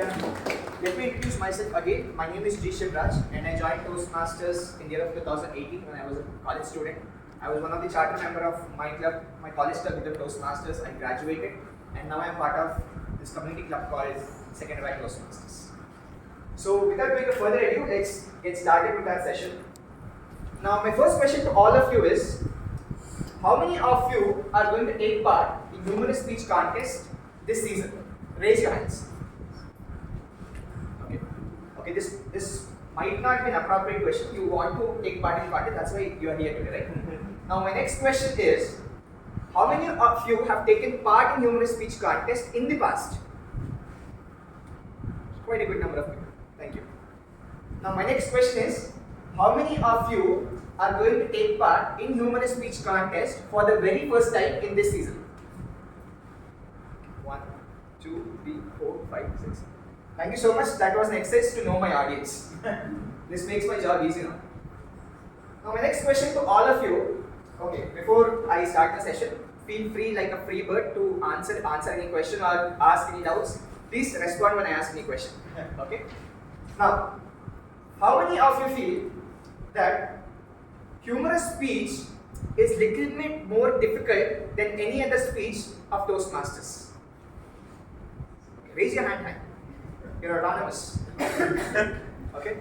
Let me introduce myself again. My name is TM Shivraj and I joined Toastmasters in the year of 2018 when I was a college student. I was one of the charter member of my club, my college club with the Toastmasters. I graduated and now I am part of this community club called Second Right Toastmasters. So without doing a further ado, let's get started with our session. Now my first question to all of you is, how many of you are going to take part in humorous speech contest this season? Raise your hands. Okay, this might not be an appropriate question. You want to take part in contest, that's why you are here today, right? Now my next question is, how many of you have taken part in humorous speech contest in the past? Quite a good number of people. Thank you. Now my next question is, how many of you are going to take part in humorous speech contest for the very first time in this season? 1, 2, 3, 4, 5, 6. Thank you so much. That was an exercise to know my audience. This makes my job easy now. Now my next question to all of you. Okay, before I start the session, feel free like a free bird to answer any question or ask any doubts. Please respond when I ask any question. Okay. Now, how many of you feel that humorous speech is little bit more difficult than any other speech of Toastmasters? Okay, raise your hand high. You're autonomous. Okay.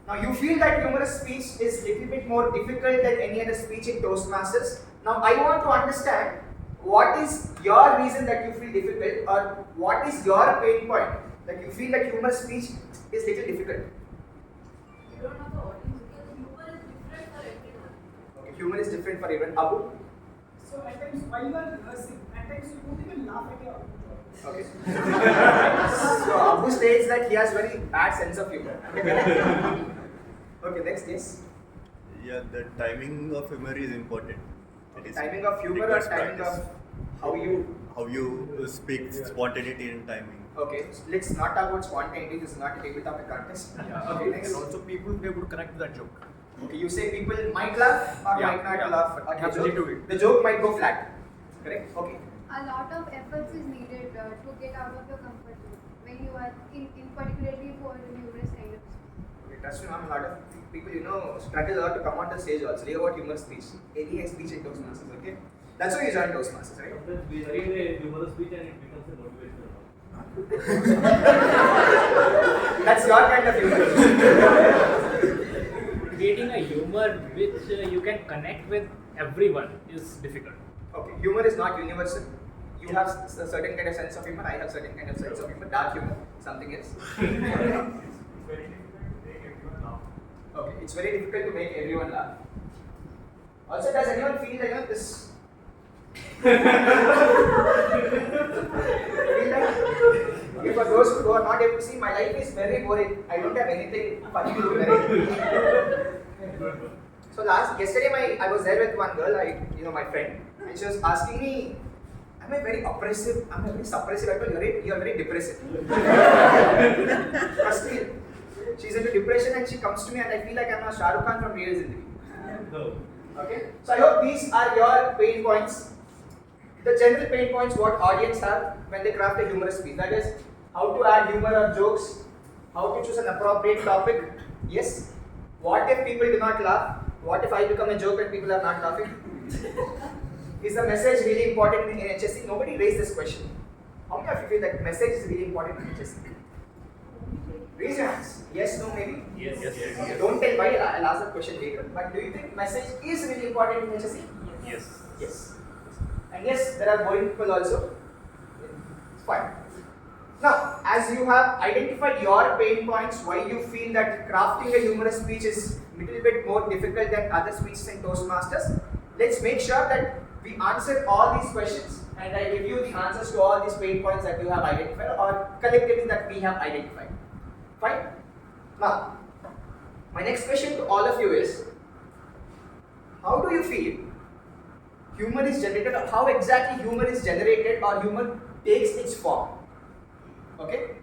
Now you feel that humorous speech is little bit more difficult than any other speech in Toastmasters. Now I want to understand what is your reason that you feel difficult, or what is your pain point that you feel that humorous speech is little difficult. You don't know the audience because humor is different for everyone. Okay, humor is different for everyone. Abu? So at times while you are rehearsing, at times you don't even laugh at your own job. Okay. So Abu states that he has very bad sense of humor. Okay, next, yes. Yeah, the timing of humor is important. It is Timing of humor or requires timing practice. of how you speak, spontaneity and timing. Okay, so let's not talk about spontaneity. This is not a tabletop contest. Yeah. Okay, next. And also people will be able to connect to that joke. Okay, you say people might laugh or Yeah, might not yeah. laugh at Have the to joke. do it. The joke might go flat. Correct? Okay. A lot of efforts is needed to get out of your comfort zone when you are in particularly for humorous kind of speech. Okay, trust me, ma'am, a lot of people, struggle a lot to come on the stage also. Leave about humorous speech. Any speech in Toastmasters, okay? That's why you joined Toastmasters, right? Sometimes we read a humorous speech and it becomes a motivational one. That's your kind of humor. Creating a humor which you can connect with everyone is difficult. Okay, humor is not universal. You have a certain kind of sense of humor, I have certain kind of sense of humor. Dark humor, something else. Okay, it's very difficult to make everyone laugh. Also, does anyone feel like this? Feel like, for those who are not able to see, my life is very boring. I don't have anything funny to do. So yesterday I was there with one girl, my friend, and she was asking me, am I very oppressive? Am I very suppressive? I told her, you are very depressive. But still, she's into depression and she comes to me and I feel like I'm a Shah Rukh Khan from Real Zindagi. No. Okay? So I hope these are your pain points. The general pain points what audience have when they craft a humorous speech. That is, how to add humor or jokes, how to choose an appropriate topic. Yes. What if people do not laugh? What if I become a joke and people are not laughing? Is the message really important in HSC? Nobody raised this question. How many of you feel that message is really important in HSC? Raise your hands. Yes, no, maybe? Yes. Okay, don't tell why, I'll ask that question later. But do you think message is really important in HSC? Yes. Yes. And yes, there are boring people also. It's fine. Now, as you have identified your pain points, why you feel that crafting a humorous speech is a little bit more difficult than other speeches in Toastmasters, let's make sure that we answer all these questions and I give you the answers to all these pain points that you have identified or collectively that we have identified. Fine? Now, my next question to all of you is, how do you feel humor is generated, or how exactly humor is generated or humor takes its form? Okay?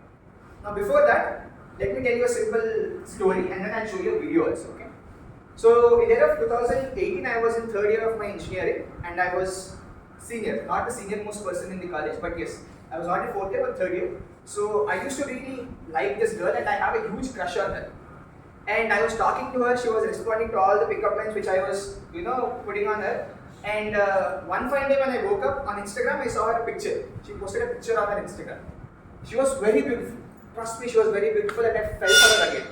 Now before that, let me tell you a simple story and then I'll show you a video also, okay? So in the year of 2018, I was in third year of my engineering and I was senior, not the senior most person in the college, but yes, I was not in fourth year but third year. So I used to really like this girl and I have a huge crush on her. And I was talking to her, she was responding to all the pickup lines which I was, putting on her. And one fine day when I woke up on Instagram, I saw her picture. She posted a picture on her Instagram. She was very beautiful. Trust me, she was very beautiful and I fell for her again.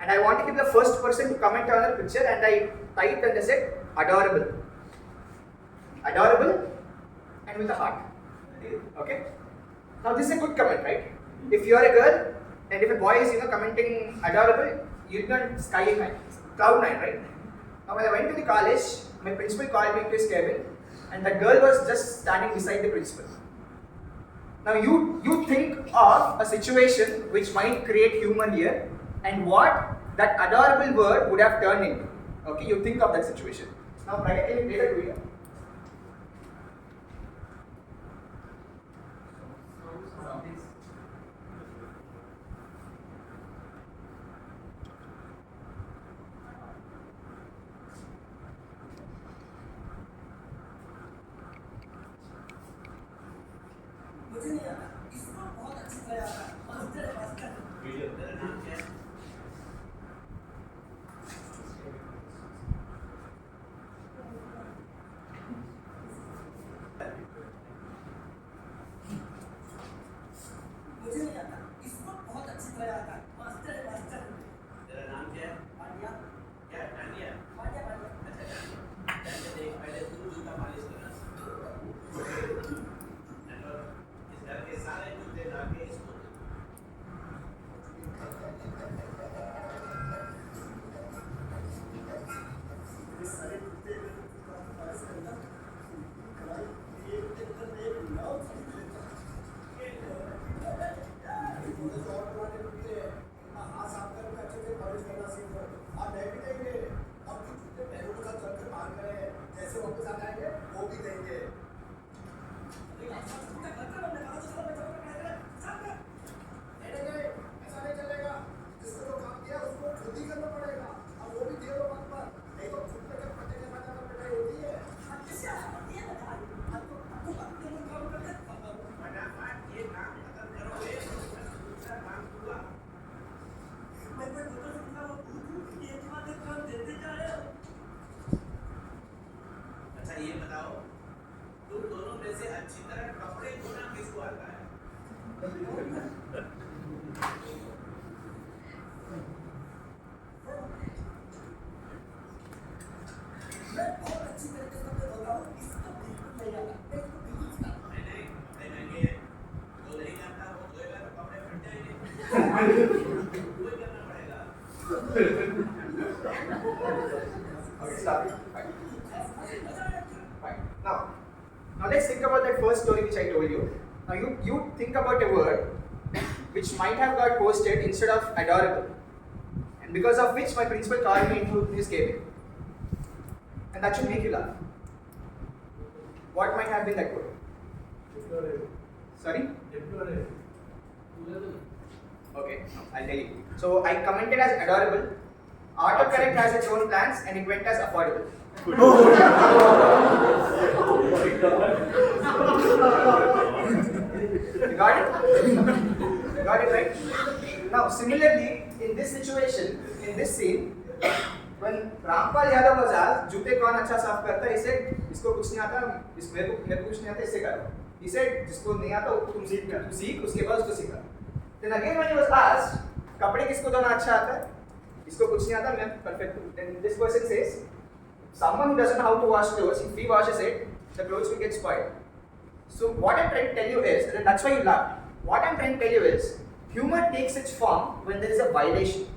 And I wanted to be the first person to comment on her picture and I typed and I said, adorable. Adorable and with a heart. Okay? Now this is a good comment, right? If you are a girl and if a boy is commenting adorable, you're not sky high, cloud nine, right? Now when I went to the college, my principal called me into his cabin and the girl was just standing beside the principal. Now you think of a situation which might create humor here and what that adorable word would have turned into. Okay, you think of that situation. Now Pragya, can you play that video? मुझे नहीं आता इसको बहुत अच्छी तरह आता है master है मास्टर वीडियो तेरा नाम क्या है? मुझे नहीं आता इसको बहुत अच्छी तरह आता है मास्टर है मास्टर तेरा नाम क्या है? पांड्या क्या है? टांगिया? पांड्या पांड्या अच्छा टांगिया। टांगिया देख पहले तू जूता मालिश करना सीख। और इस घर के सारे जूते लाके इसको दे। ये सारे कुत्ते पास करना कलाई ये एक नाव हाथ साफ करके अच्छे से पॉलिश करना सीखो आप नहीं भी देंगे अब कुछ कुत्ते पैरों के साथ चल के बाहर करें जैसे वापस आ जाएंगे वो भी देंगे ऐसा नहीं चलेगा जिसने जो काम किया उसको खुद ही करना पड़ेगा अब वो भी दिए दो वक्त पर नहीं तो खुद पे पट्टे के साथ पिटाई होती है फटाफट ये काम खत्म करोगे तो दूसरा काम हुआ। मैं कोई बोतल सुनता हूँ ये तुम्हारे काम देते जा रहे हो अच्छा ये बताओ तुम दोनों में से अच्छी तरह कपड़े धोना किसको आता है? मैं बहुत अच्छी तरीके से कपड़े धोता हूँ इसको बिल्कुल नहीं आता इसको बिल्कुल नहीं आता नहीं कपड़े महंगे हैं जो नहीं आता वो धोएगा तो कपड़े फट जाएंगे। वही करना पड़ेगा। Okay, stop it. Fine. Now let's think about that first story which I told you. Now you think about a word which might have got posted instead of adorable, and because of which my principal called me into his cabin, and that should make you laugh. What might have been that word? Sorry? Okay, I'll tell you. So I commented as adorable. Autocorrect has its own plans and it went as affordable. You got it? You got it right? Now similarly, in this situation, in this scene, when Rampal Yadav was asked, जूते कौन अच्छा साफ करता है? He said, इसको कुछ नहीं आता, मेरे को कुछ नहीं आता, इससे करो. He said, जिसको नहीं आता वो तुम सीख, उसके बाद उसको सिखा. Then again when he was asked, कपड़े किसको धोना अच्छा आता है? इसको कुछ नहीं आता, मैं perfect हूँ. Then this person says, someone who doesn't know how to wash clothes, if he washes it, the clothes will get spoiled. So what I'm trying to tell you is, and that's why you laughed. What I'm trying to tell you is, humor takes its form when there is a violation.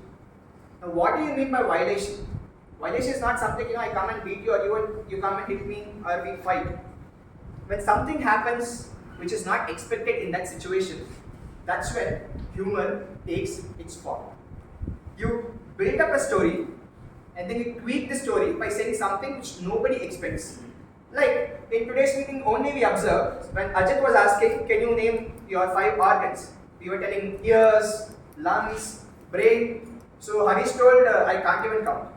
Now what do you mean by violation? Violation is not something, I come and beat you or you come and hit me or we fight. When something happens which is not expected in that situation, that's when humor takes its form. You build up a story and then you tweak the story by saying something which nobody expects. Like in today's meeting only we observed when Ajit was asking, can you name your 5 organs? We were telling ears, lungs, brain. So Harish told, I can't even count.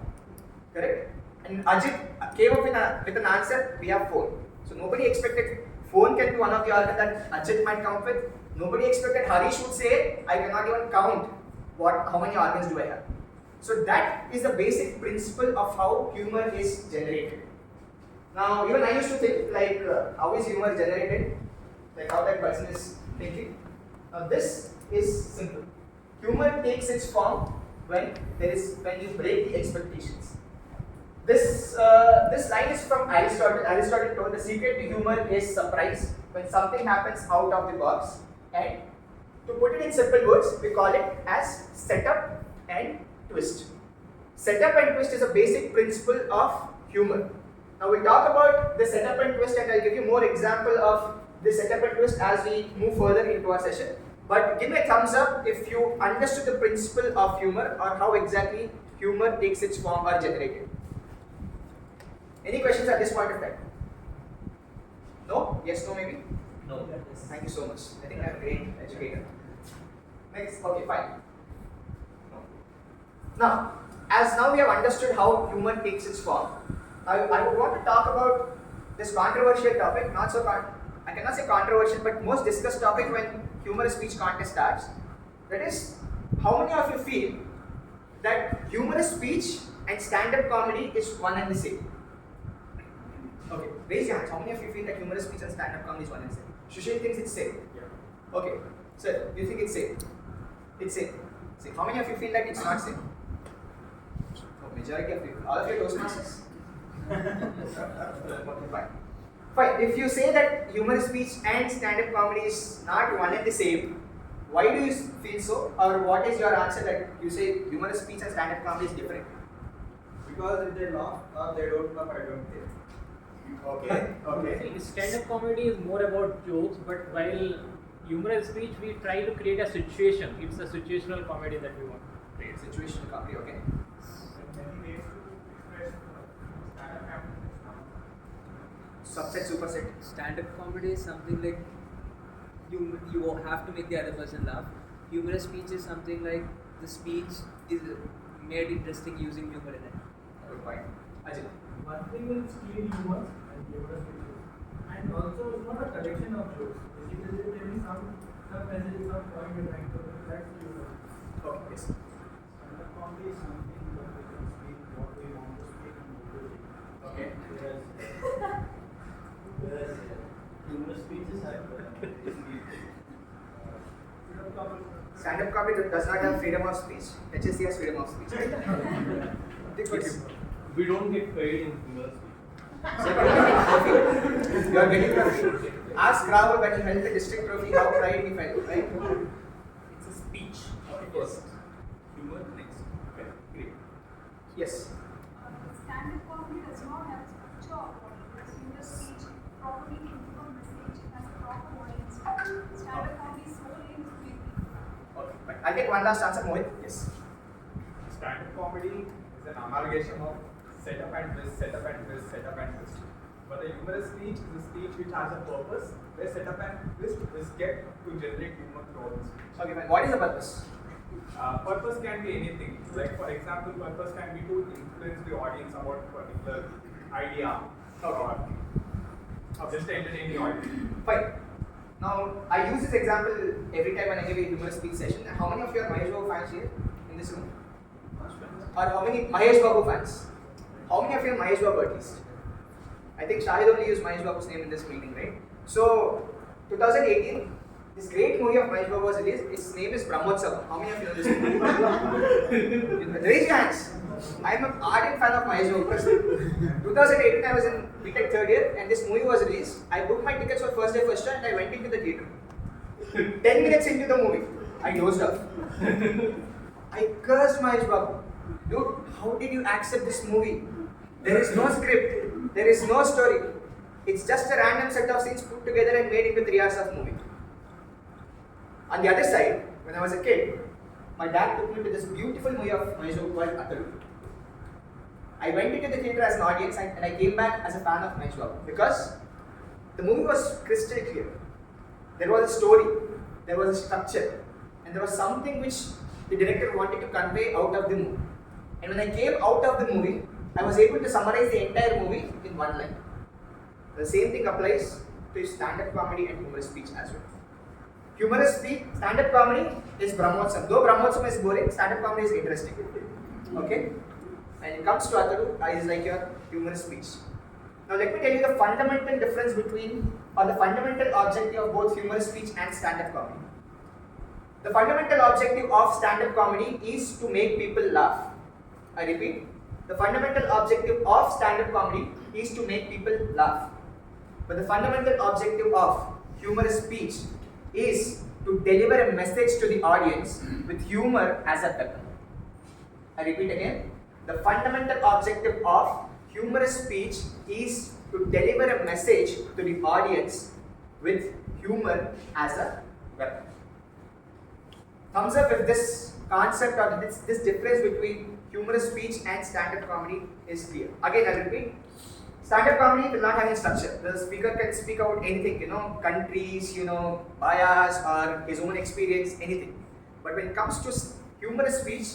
Correct? And Ajit came up with an answer, we have 4. So nobody expected phone can be one of the organs that Ajit might count with. Nobody expected Harish would say, I cannot even count how many organs do I have. So that is the basic principle of how humor is generated. Now, even I used to think like, how is humor generated? Like how that person is thinking. Now, this is simple. Humor takes its form when you break the expectations. This line is from Aristotle. Aristotle told the secret to humor is surprise, when something happens out of the box. And to put it in simple words, we call it as setup and twist. Setup and twist is a basic principle of humor. Now we'll talk about the setup and twist, and I'll give you more example of the setup and twist as we move further into our session. But give me a thumbs up if you understood the principle of humor or how exactly humor takes its form or generated. Any questions at this point of time? No? Yes, no, maybe? No. Thank you so much. I think I'm a great educator. Next, okay, fine. No. Now, as now we have understood how humor takes its form, I would want to talk about this controversial topic, I cannot say controversial, but most discussed topic when humorous speech contest starts. That is, how many of you feel that humorous speech and stand-up comedy is one and the same? Okay, raise your hands. How many of you feel that humorous speech and stand-up comedy is one and the same? Sushil thinks it's same. Yeah. Okay, sir, you think it's same? It's same. Same. How many of you feel that it's not same? Oh, majority of you. All of you Toastmasters? Okay, fine. Fine. If you say that humorous speech and stand-up comedy is not one and the same, why do you feel so? Or what is your answer that you say humorous speech and stand-up comedy is different? Because if they laugh or they don't laugh, I don't care. Okay. Stand-up comedy is more about jokes, but while humorous speech, we try to create a situation. It's a situational comedy that we want to create. Situational comedy, okay. Subset, superset. Stand-up comedy is something like you have to make the other person laugh. Humorous speech is something like the speech is made interesting using humor in it. Good point. Ajit. One thing is clean humor and humorous speeches. And also it's not a collection of jokes. Basically there is some message, some point you're trying to make. That's humor. Okay, yes. Stand-up comedy is something that we can speak what we want to speak and what we think. Okay. Whereas humorous speeches are Stand-up comedy does not have freedom of speech. HSC has freedom of speech. Yes. we don't get paid in humorous speech. So you are getting trophy. Ask Rahul when he held the district trophy how pride he felt, right? It's a speech. Okay, yes. Humor next. Okay, great. Yes. Stand-up comedy does not have a structure or body. Humorous speech properly can give a message as a proper audience. Stand-up comedy is solely in speaking. Okay, fine. I'll take one last answer, Mohit. Yes. Stand-up comedy is an amalgamation of setup and twist, setup and twist, setup and twist. But a humorous speech is a speech which has a purpose, where setup and twist is kept to generate humor throughout the speech. Okay, fine. What is the purpose? Purpose can be anything. Like for example, purpose can be to influence the audience about a particular idea or just to entertain the audience. Fine. Now, I use this example every time when I give a humorous speech session. How many of you are Mahesh Babu fans here in this room? Or how many Mahesh Babu fans? How many of you are Mahesh Babu at least? I think Shahid only used Mahesh Babu's name in this meeting, right? So, 2018, this great movie of Mahesh Babu was released. Its name is Brahmotsavam. How many of you know this movie? Raise your hands. I am an ardent fan of Mahesh Babu. 2018, I was in BTech third year, and this movie was released. I booked my tickets for first day, first show, and I went into the theatre. 10 minutes into the movie, I dozed off. I cursed Mahesh Babu. Dude, how did you accept this movie? There is no script, there is no story. It's just a random set of scenes put together and made into 3 hours of movie. On the other side, when I was a kid, my dad took me to this beautiful movie of Mahesh Babu called Atalu. I went into the theatre as an audience and I came back as a fan of Mahesh Babu because the movie was crystal clear. There was a story, there was a structure, and there was something which the director wanted to convey out of the movie. And when I came out of the movie, I was able to summarize the entire movie in one line. The same thing applies to stand-up comedy and humorous speech as well. humorous speech, stand-up comedy is Brahmotsam. Though Brahmotsam is boring, stand-up comedy is interesting. Okay? And it comes to Atharu, is like your humorous speech. Now let me tell you the fundamental difference between, or the fundamental objective of both humorous speech and stand-up comedy. The fundamental objective of stand-up comedy is to make people laugh. I repeat, the fundamental objective of stand-up comedy is to make people laugh. But the fundamental objective of humorous speech is to deliver a message to the audience with humor as a weapon. I repeat again, the fundamental objective of humorous speech is to deliver a message to the audience with humor as a weapon. Thumbs up if this concept or this difference between humorous speech and stand-up comedy is clear. Again, I'll repeat. Stand-up comedy will not have any structure. The speaker can speak about anything, countries, bias or his own experience, anything. But when it comes to humorous speech,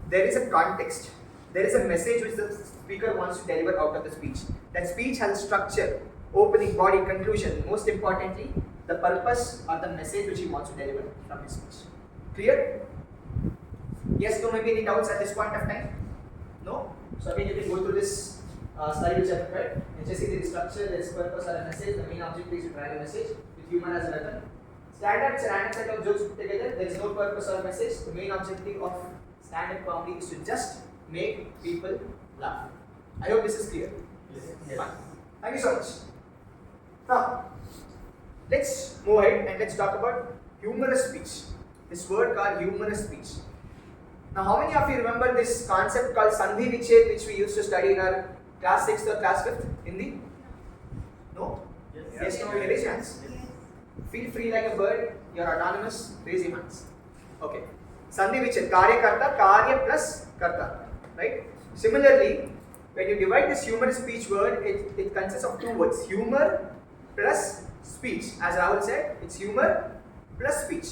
there is a context. There is a message which the speaker wants to deliver out of the speech. That speech has a structure, opening, body, conclusion. Most importantly, the purpose or the message which he wants to deliver from his speech. Clear? Yes, no, maybe any doubts at this point of time? No? So again, you can go through this slide which I prepared. And just see there is structure, there is purpose or a message. The main objective is to drive a message with humor as a weapon. Stand-up is a random set of jokes put together. There is no purpose or message. The main objective of stand-up comedy is to just make people laugh. I hope this is clear. Yes. Fine. Thank you so much. Now, let's move ahead and let's talk about humorous speech. This word called humorous speech. Now, how many of you remember this concept called Sandhi Vichhed, which we used to study in our class 6th or class 5th? Hindi? No? Yes, no, you raise your hands. Feel free like a bird, you're autonomous, raise your hands. Okay. Sandhi Vichhed, Karya Karta, Karya plus Karta. Right? Similarly, when you divide this humorous speech word, it consists of two words, humor plus speech. As Rahul said, it's humor plus speech.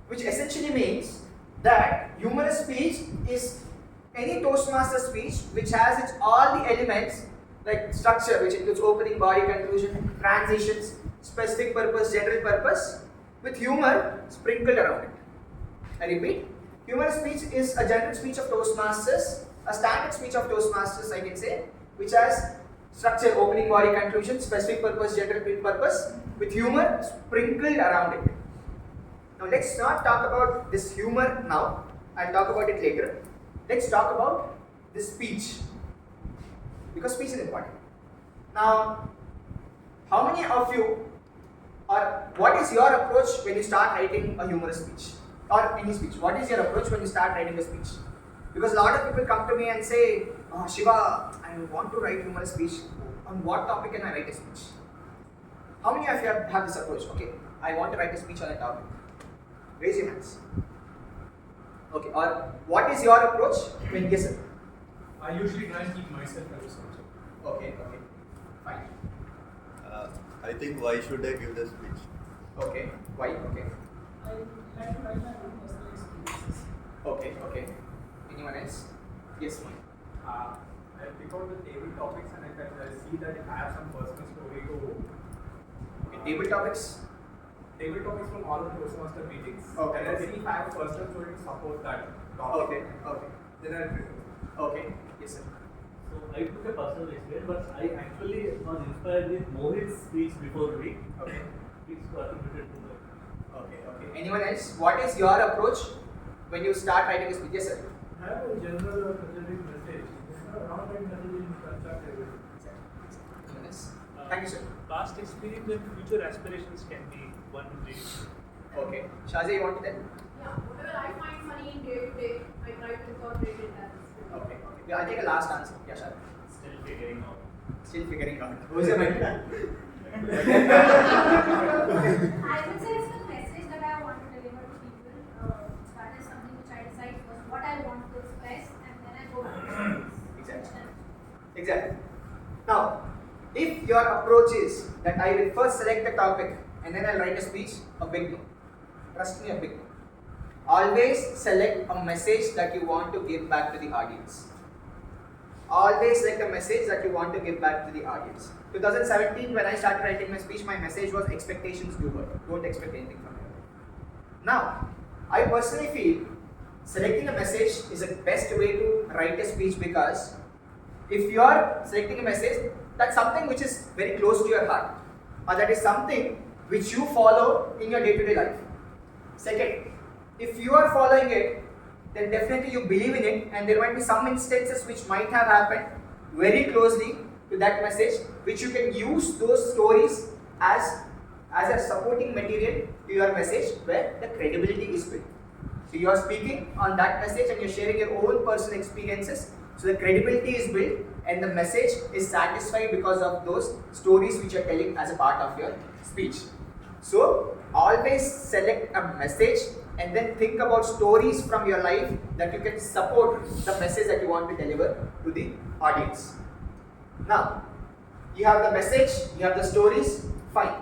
Which essentially means that humorous speech is any Toastmaster speech which has its all the elements like structure, which includes opening, body, conclusion, transitions, specific purpose, general purpose, with humor sprinkled around it. I repeat, humorous speech is a general speech of Toastmasters, a standard speech of Toastmasters, I can say, which has structure, opening, body, conclusion, specific purpose, general purpose, with humor sprinkled around it. Now let's not talk about this humor now, I'll talk about it later. Let's talk about this speech, because speech is important. Now, how many of you, or what is your approach when you start writing a humorous speech? Or any speech, what is your approach when you start writing a speech? Because a lot of people come to me and say, oh, Shiva, I want to write humorous speech. On what topic can I write a speech? How many of you have this approach? Okay, I want to write a speech on a topic. Raise your hands. Okay, or what is your approach when yes sir? I usually try and keep myself as a subject. Okay, fine. I think why should I give the speech? Okay, why? Okay. I like to write my own personal experiences. Okay. Anyone else? Yes, ma'am. I pick out the table topics and I see that I have some personal story to. Okay, table topics. Table topics from all of the Toastmaster meetings. Okay. And I see if I have a personal story to support that topic. Okay. Then I'll present. Okay. Yes, sir. So I took a personal experience, but I actually was inspired with Mohit's speech before the week. Okay. It's attributed to me. Okay. Anyone else? What is your approach when you start writing a speech? Yes, sir. I have a general or specific message. Not like message in constructive way. Anyone else? Thank you, sir. Past experience and future aspirations can be one way. Okay. Shazia, you want to tell? Yeah, whatever I find funny in day to day, I try to incorporate it as. Okay. I'll take a last answer. Yeah, Shazia. Still figuring out. Still figuring out. Who's your mentor? I would say it's the message that I want to deliver to people. That is something which I decide first, what I want to express, and then I go back. Exactly. Now, if your approach is that I will first select the topic and then I'll write a speech, a big no. Trust me, a big no. Always select a message that you want to give back to the audience. Always select a message that you want to give back to the audience. 2017, when I started writing my speech, my message was expectations do what? Don't expect anything from it. Now, I personally feel selecting a message is the best way to write a speech because if you are selecting a message, that's something which is very close to your heart, or that is something which you follow in your day-to-day life. Second, if you are following it, then definitely you believe in it, and there might be some instances which might have happened very closely to that message, which you can use those stories as a supporting material to your message where the credibility is built. So you are speaking on that message and you're sharing your own personal experiences. So the credibility is built and the message is satisfied because of those stories which you're telling as a part of your speech. So always select a message and then think about stories from your life that you can support the message that you want to deliver to the audience. Now, you have the message, you have the stories, fine.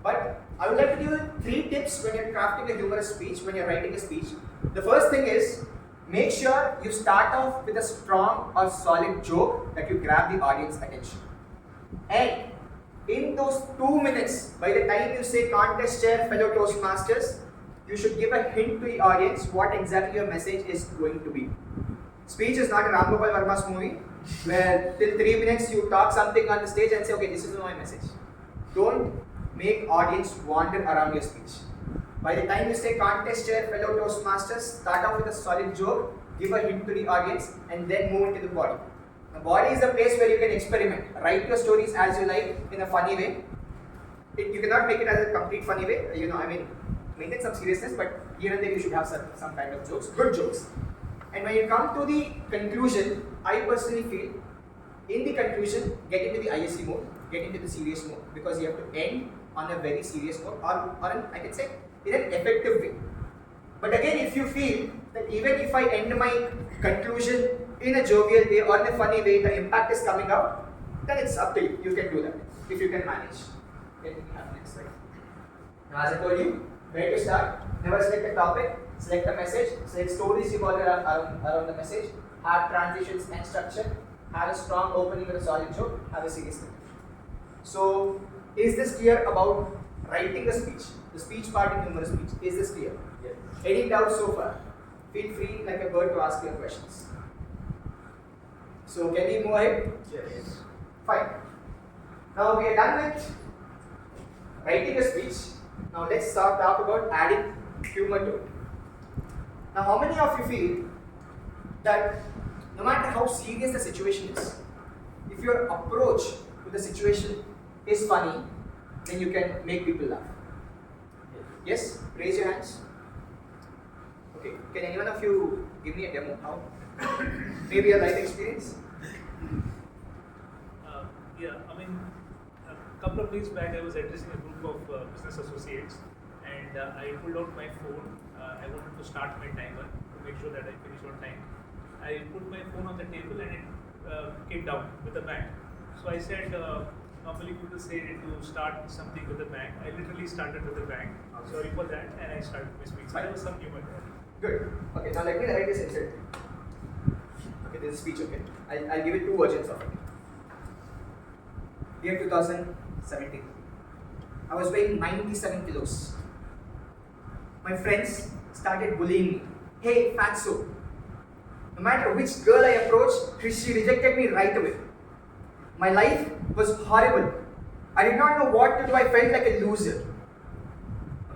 But I would like to give you 3 tips when you're crafting a humorous speech, when you're writing a speech. The first thing is, make sure you start off with a strong or solid joke that you grab the audience attention. And in those 2 minutes, by the time you say contest chair, fellow Toastmasters, you should give a hint to the audience what exactly your message is going to be. Speech is not a Ram Gopal Varma's movie where till 3 minutes you talk something on the stage and say, okay, this is my message. Don't make audience wander around your speech. By the time you say contest chair, fellow Toastmasters, start off with a solid joke, give a hint to the audience, and then move into the body. The body is the place where you can experiment. Write your stories as you like in a funny way. You cannot make it as a complete funny way. Maintain some seriousness, but here and there you should have some kind of jokes, good jokes. And when you come to the conclusion, I personally feel, in the conclusion, get into the ISC mode, get into the serious mode, because you have to end on a very serious mode, or I can say, in an effective way. But again, if you feel that even if I end my conclusion in a jovial way or in a funny way, the impact is coming out, then it's up to you. You can do that, if you can manage. Okay, we have next slide. Now, as I told you, where to start? Never select a topic, select a message, select stories you got around the message, have transitions and structure, have a strong opening with a solid joke, have a serious conclusion. So, is this clear about writing the speech part in humorous speech? Is this clear? Yes. Any doubts so far? Feel free like a bird to ask your questions. So, can we move ahead? Yes. Fine. Now we are done with writing a speech. Now let's talk about adding humor to it. Now, how many of you feel that no matter how serious the situation is, if your approach to the situation is funny, then you can make people laugh? Yes? Raise your hands. Okay. Can anyone of you give me a demo? How? Maybe a life experience? A couple of weeks back I was addressing a group of business associates, and I pulled out my phone. I wanted to start my timer to make sure that I finish on time. I put my phone on the table and it came down with a bang. So I said, normally people say to start something with a bang. I literally started with a bang. Sorry for that, and I started my speech. So there was some humor there. Good. Okay, now let me write this insert. Okay, this is speech, okay. I'll give it 2 versions of it. Year 2017. I was weighing 97 kilos. My friends started bullying me. Hey, fatso. No matter which girl I approached, she rejected me right away. My life was horrible. I did not know what to do. I felt like a loser.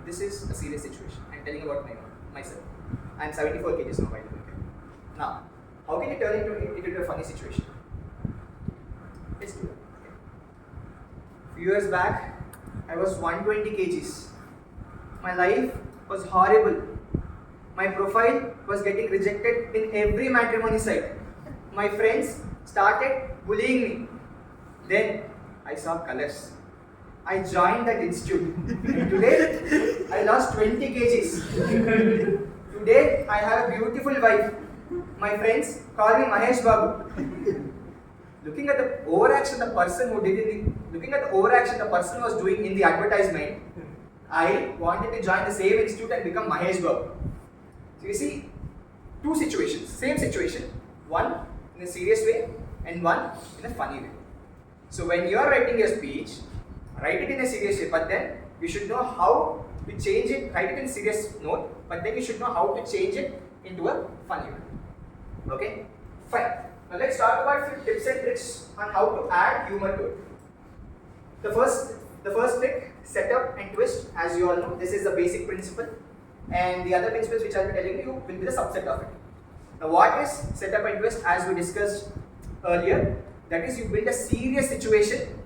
This is a serious situation. I'm telling about myself. I'm 74 kgs now, by the way. Now, how can you turn it into a funny situation? Let's do it. Okay. A few years back, I was 120 kgs. My life was horrible. My profile was getting rejected in every matrimony site. My friends started bullying me. Then I saw colors. I joined that institute. And today, I lost 20 kgs. Today, I have a beautiful wife. My friends call me Mahesh Babu. Looking at the overreaction the person was doing in the advertisement, I wanted to join the same institute and become Mahesh Babu. So you see, 2 situations, same situation, one in a serious way and one in a funny way. So when you are writing your speech, write it in a serious way, but then you should know how to change it, write it in serious note, but then you should know how to change it into a funny one. Okay? Fine. Now let's talk about few tips and tricks on how to add humor to it. The first trick, setup and twist, as you all know, this is the basic principle, and the other principles which I'll be telling you will be the subset of it. Now what is setup and twist? As we discussed earlier, that is you build a serious situation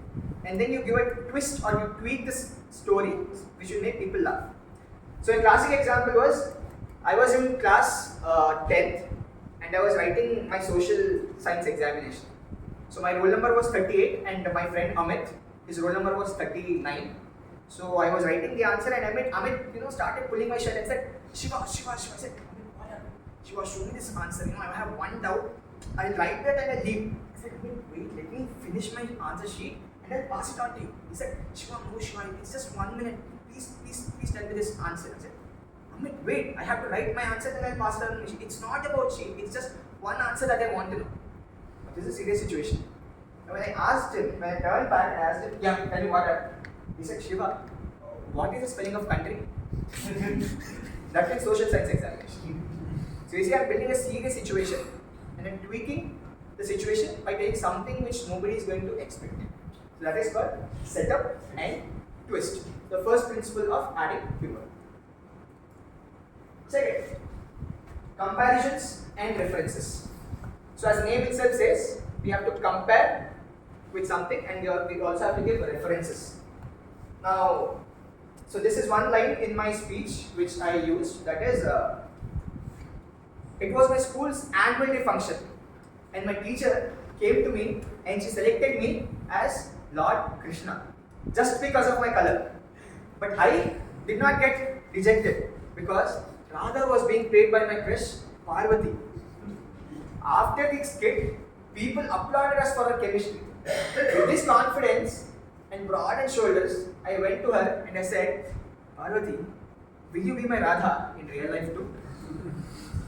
and then you give a twist or you tweak this story which will make people laugh. So a classic example was, I was in class 10th and I was writing my social science examination. So my roll number was 38 and my friend Amit, his roll number was 39. So I was writing the answer and Amit started pulling my shirt and said, Shiva. I said, Amit, what happened? Shiva, show me this answer. I have one doubt. I'll write that and I'll leave. I said, wait, let me finish my answer sheet and I'll pass it on to you. He said, Shiva, it's just 1 minute. Please tell me this answer. I said, Amit, wait, I have to write my answer and I'll pass it on to you. It's not about sheet. It's just one answer that I want to know. But this is a serious situation. And when I turned back and asked him, yeah, tell me what happened. He said, Shiva, what is the spelling of country? That's in social science examination. So you see, I'm building a serious situation and I'm tweaking the situation by taking something which nobody is going to expect. So that is called setup and twist. The first principle of adding humor. Second, comparisons and references. So as the name itself says, we have to compare with something and we also have to give references. Now, so this is one line in my speech which I used, that is, it was my school's annual day function and my teacher came to me and she selected me as Lord Krishna just because of my color. But I did not get rejected because Radha was being played by my crush Parvati. After the skit, people applauded us for our chemistry. With this confidence and broad shoulders, I went to her and I said, Parvati, will you be my Radha in real life too?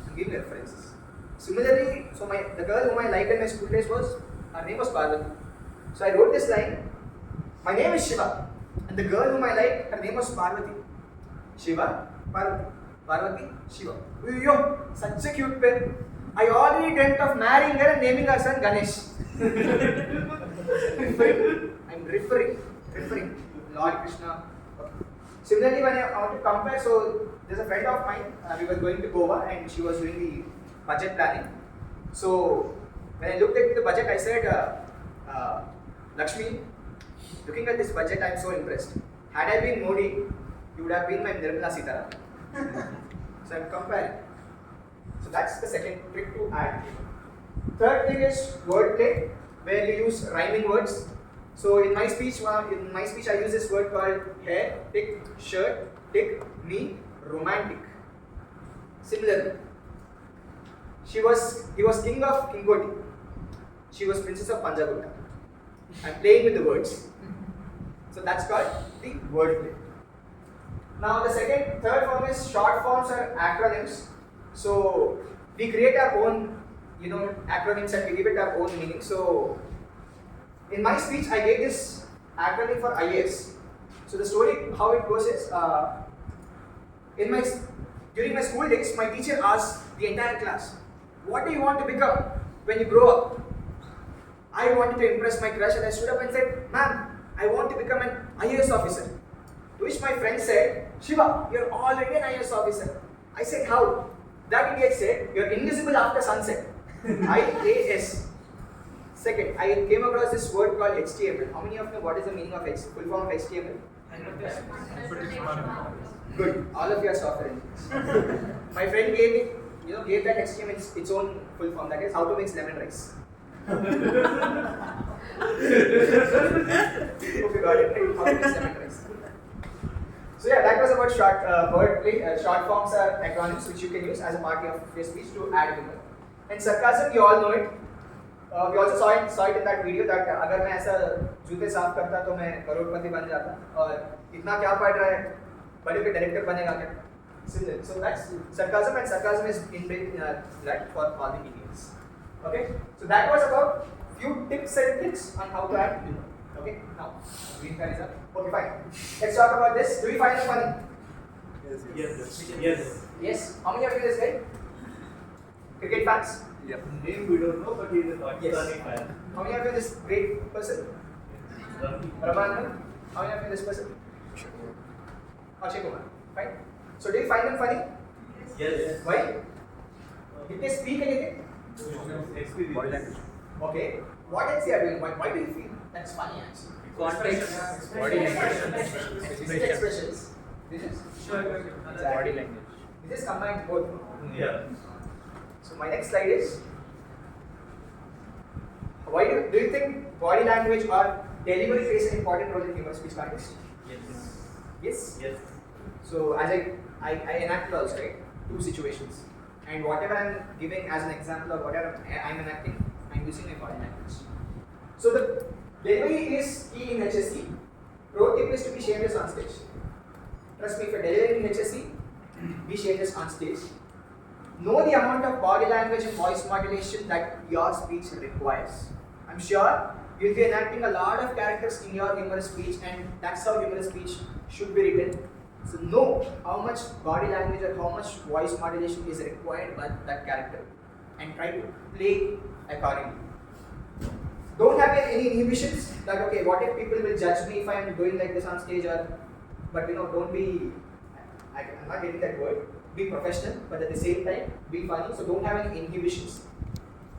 And give me references. Similarly, the girl whom I liked in my school days her name was Parvati. So I wrote this line, my name is Shiva, and the girl whom I liked, her name was Parvati. Shiva, Parvati. Parvati, Shiva. Yo, such a cute pair. I already dreamt of marrying her and naming her son Ganesh. I'm referring Lord Krishna. Okay. Similarly, when I want to compare, so there's a friend of mine, we were going to Goa and she was doing the budget planning. So when I looked at the budget, I said, Lakshmi, looking at this budget, I'm so impressed. Had I been Modi, you would have been my Nirmala Sitaram. So I'm comparing. So that's the second trick to add. Third thing is wordplay, where you use rhyming words. So in my speech I use this word called hair, tick, shirt, tick, me, romantic. Similarly, he was king of Kingoti. She was princess of Panjagutta. I'm playing with the words. So that's called the wordplay. Now the third form is short forms or acronyms. So we create our own, acronyms and we give it our own meaning. So in my speech, I gave this acronym for IAS. So the story, how it goes is, during my school days, my teacher asked the entire class, "What do you want to become when you grow up?" I wanted to impress my crush, and I stood up and said, "Ma'am, I want to become an IAS officer." To which my friend said, "Shiva, you're already an IAS officer." I said, "How?" That idiot said, "You're invisible after sunset." IAS. Second, I came across this word called HTML. How many of you know what is the meaning of full form of HTML? Good. All of you are software engineers. My friend gave that HTML its own full form. That is how to make lemon rice. Hope you got it. Right? How to make lemon rice. So yeah, that was about wordplay. Short forms are acronyms which you can use as a part of your speech to add humor. And sarcasm, you all know it. We also saw it in that video that अगर मैं ऐसा जूते साफ करता तो मैं करोड़पति बन जाता और इतना क्या पढ़ रहा है बड़े के डायरेक्टर बनेगा क्या? Similar. So that's sarcasm, and sarcasm is inbuilt that for all the idiots. Okay. So that was about few tips and tricks on how to add humor. Okay. Now green card is up. Okay, fine. Let's talk about this. Do you find it funny? Yes. Yes. How many of you this guy? Cricket fans? Name we don't know, but he is a Pakistani fan. How many of you this great person? Raman? How many of you this person? Akshay Kumar. Fine. So do you find them funny? Yes. Why? Did they speak anything? Experience. Body language. Okay. What else they are doing? Why do you feel that's funny actually? Context. Body language. This is expressions. This is Body language. This is combines both. Yeah. So my next slide is, why do you think body language or delivery plays an important role in humorous speech contest? Yes. Yes. Yes. So as I enacted also, right, two situations, and whatever I'm giving as an example or whatever I'm enacting, I'm using my body language. So the delivery is key in HSC. Pro tip is to be shameless on stage. Trust me, for delivering in HSC, be shameless on stage. Know the amount of body language and voice modulation that your speech requires. I'm sure you'll be enacting a lot of characters in your humorous speech, and that's how humorous speech should be written. So know how much body language or how much voice modulation is required by that character, and try to play accordingly. Don't have any inhibitions that okay, what if people will judge me if I am doing like this on stage, or but don't be. I'm not getting that word. Be professional, but at the same time be funny. So don't have any inhibitions.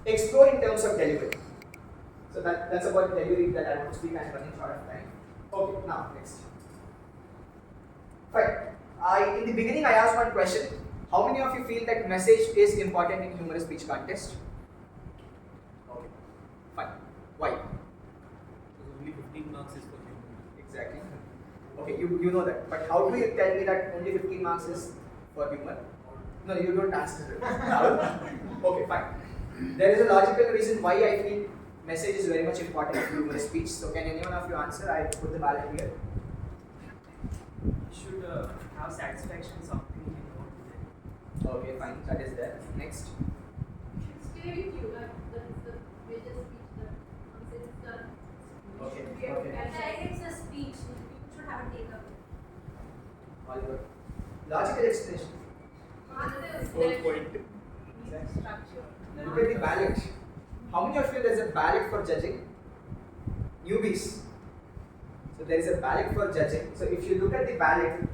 Explore in terms of delivery. So that's about delivery that I want to speak. I'm running short of time. Okay, now next. Fine. In the beginning I asked one question. How many of you feel that message is important in humorous speech contest? Okay. Fine. Why? Only 15 marks is for humor. Exactly. Okay, you know that. But how do you tell me that only 15 marks is for humor? No, you don't answer it. Okay, fine. There is a logical reason why I feel message is very much important in humorous speech. So can anyone of you answer? I put the ballot here. You should have satisfaction something in what you did. Okay, fine. That is there. Next. Stay with you, like that is the major speech that once it is done. Okay. And it's a speech, you should have a takeaway. All good. Logical explanation. Whole point. Structure. Look at the ballot. How many of you there is a ballot for judging? Newbies. So there is a ballot for judging. So if you look at the ballot,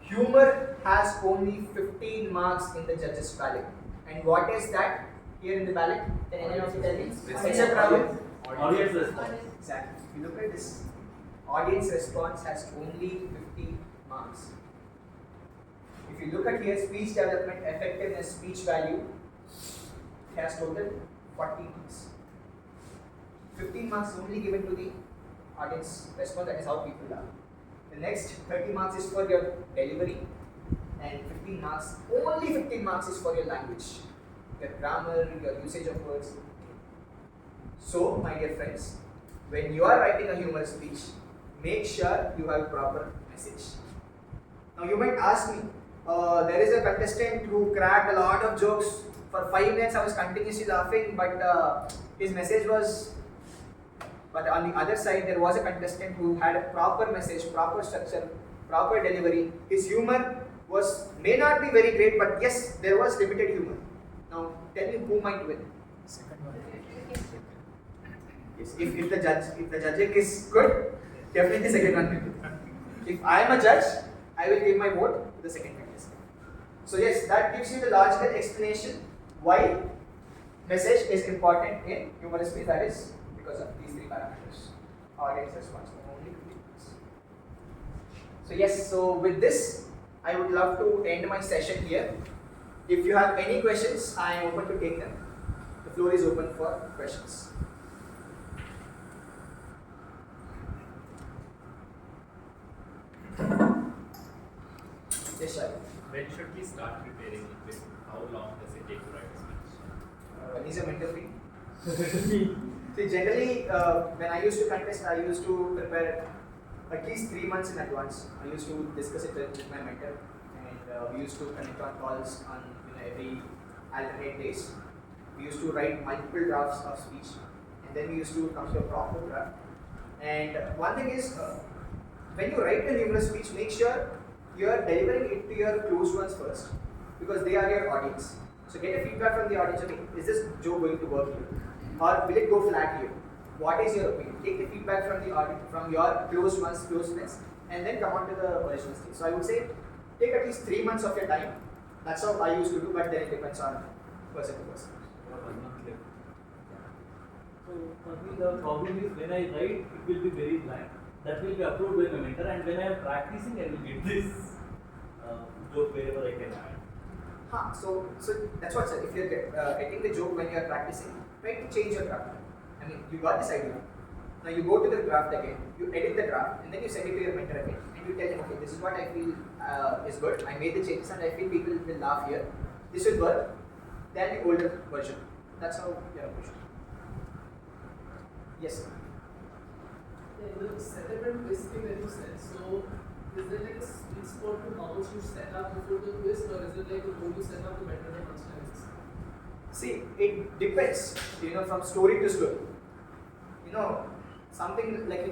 humor has only 15 marks in the judges' ballot. And what is that here in the ballot? Can anyone of you tell me? What's the problem? Audience response. Exactly. If you look at this, audience response has only 50 marks. If you look at here, speech development, effectiveness, speech value, it has total 40 marks. 15 marks only given to the audience response, that is how people are. The next 30 marks is for your delivery, and 15 marks, only 15 marks is for your language, your grammar, your usage of words. So, my dear friends, when you are writing a humorous speech, make sure you have proper message. Now you might ask me, there is a contestant who cracked a lot of jokes. For 5 minutes I was continuously laughing, but his message was, but on the other side there was a contestant who had a proper message, proper structure, proper delivery. His humor may not be very great, but yes, there was limited humor. Now tell me who might win. Second one. Yes, if the judging is good, definitely second one will win. If I am a judge, I will give my vote to the second contestant. So yes, that gives you the logical explanation why message is important in humorous speech. That is because of these three parameters. Audience response only 50 marks. So yes, so with this, I would love to end my session here. If you have any questions, I am open to take them. The floor is open for questions. Yes, sir. When should we start preparing it? How long does it take to write a speech? When is a mental free? See, generally, when I used to contest, I used to prepare at least 3 months in advance. I used to discuss it with my mentor, and we used to connect on calls on every alternate days. We used to write multiple drafts of speech, and then we used to come to a proper draft. And one thing is, when you write a humorous speech, make sure you are delivering it to your close ones first because they are your audience. So get a feedback from the audience. Okay, is this joke going to work here, or will it go flat here? What is your opinion? Take the feedback from the audience, from your close ones, close friends, and then come on to the original stage. So I would say take at least 3 months of your time. That's how I used to do, but then it depends on person to person. So for me the problem is when I write it will be very blank. That will be approved by my mentor, and when I am practicing I will get this joke wherever I can add. So that's what I said. If you're getting the joke when you're practicing, try to change your draft. I mean, you got this idea. Now you go to the draft again, you edit the draft, and then you send it to your mentor again, and you tell him, okay, this is what I feel is good. I made the changes, and I feel people will laugh here. This will work. Then the older version. That's how you're approaching. Yes, sir. The setup and twist thing that you said, so is there like a sweet spot to how much you set up before the twist, or is it like the more you set up the better the punchline is? See, it depends, from story to story. Something like,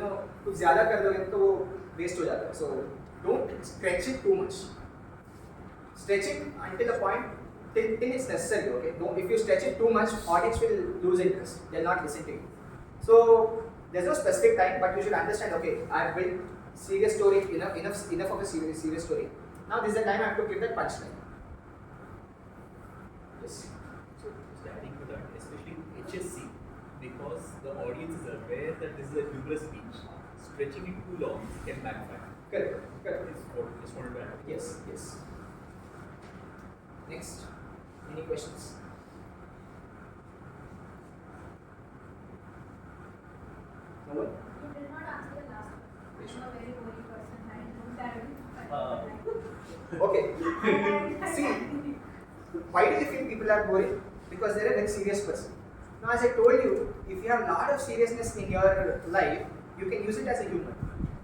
कुछ ज़्यादा कर दोगे तो वो waste हो जाता है. So don't stretch it too much. Stretch it until the point till it's necessary. Okay. Don't, if you stretch it too much, audience will lose interest. They'll not listen to you. So there's no specific time, but you should understand. Okay, I've built serious story, enough of a serious story. Now this is the time I have to give that punchline. Yes. So just adding to that, especially in HSC, because the audience is aware that this is a humorous speech, stretching it too long can backfire. Correct. Is what just wanted to add. Yes. Next, any questions? No one? You did not answer the last one. I'm a very boring person. I know that. Okay. See, why do you feel people are boring? Because they're a very serious person. Now, as I told you, if you have a lot of seriousness in your life, you can use it as a humor.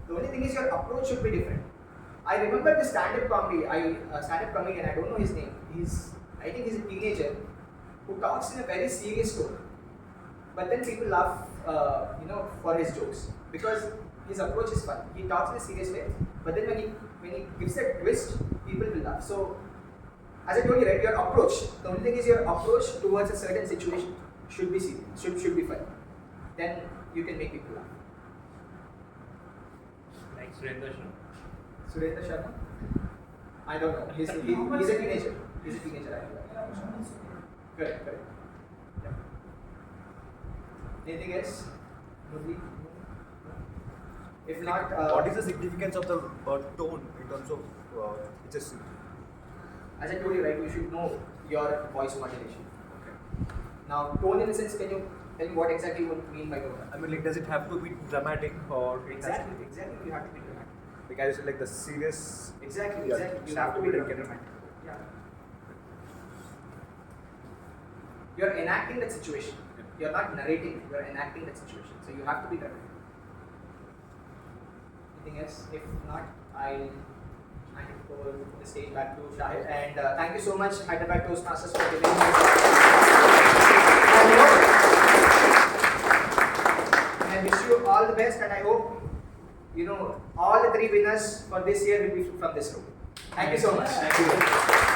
The only thing is your approach should be different. I remember the stand-up comedian, I don't know his name. I think he's a teenager who talks in a very serious tone. But then people laugh, for his jokes because his approach is fun. He talks in a serious way, but then when he gives a twist, people will laugh. So, as I told you, right, your approach. The only thing is your approach towards a certain situation should be serious, should be fun. Then you can make people laugh. Like Surendra Shah. Surendra Sharma? I don't know. He's a teenager. He's a teenager. Correct. Yeah. Anything else? Nobody? If not, what is the significance of the tone in terms of HSC? As I told you, right, you should know your voice modulation. Okay. Now, tone in the sense, can you tell me what exactly you mean by tone? I mean, like, does it have to be dramatic or Exactly. You have to be dramatic. Like, as you said, like the serious. Exactly. Yeah, You have to be dramatic. Yeah. You're enacting that situation. You're not narrating. You're enacting that situation. So you have to be dramatic. Anything else? If not, I'll hand it over the stage back to Shahid. And thank you so much, Hyderabad Toastmasters, for giving me and I wish you all the best, and I hope all the 3 winners for this year will be from this room. Thank you so much. Thank you.